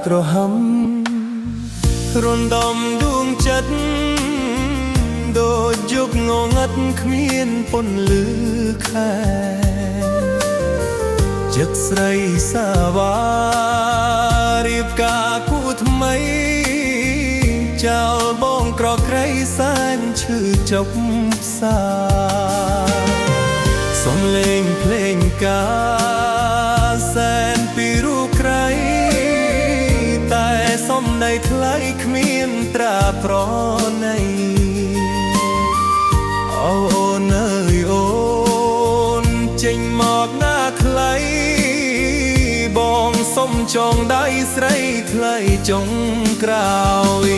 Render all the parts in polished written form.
ក្រហមរំដំដួងចិត្តដូចយប់ងងឹតគ្មានពន្លឺខែចឹកស្រីសាវ៉ារៀបការគូថ្មីចោលបងក្រក្រៃសែនឈឺចុកផ្សាសំលេងភ្លេងការសែនពីរូបក្រៃតែសំដីថ្លៃគ្មានត្រាប្រណីអូនអើយអូនចេញមកណាថ្លៃបងសុំចងដៃស្រីថ្លៃចុងក្រោយ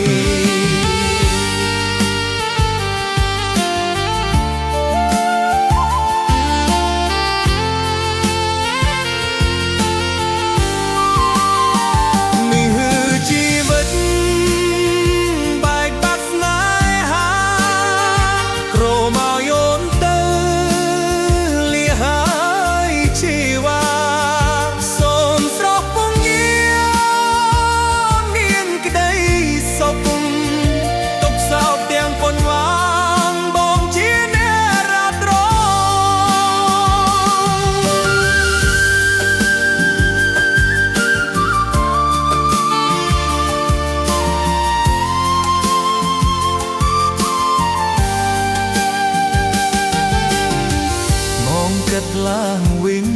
ឡើងវិញ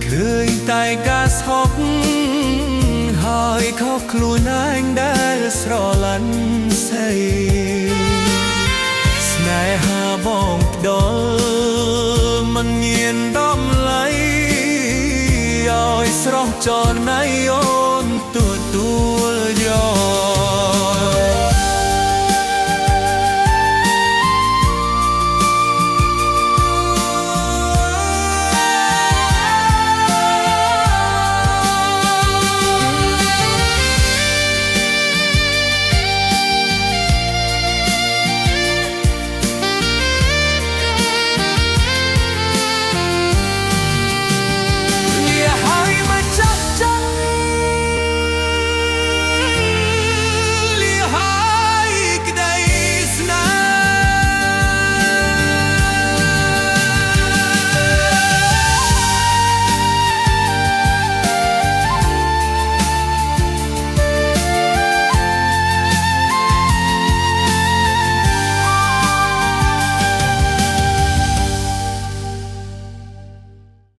ឃើញតែការស្ហុកហើយខុសខ្លួនឯងដែលស្រឡាញ់ស្អីស្នេហាបងផ្ដល់មិនញៀនដំឡៃឲ្យស្រស់ចរណៃ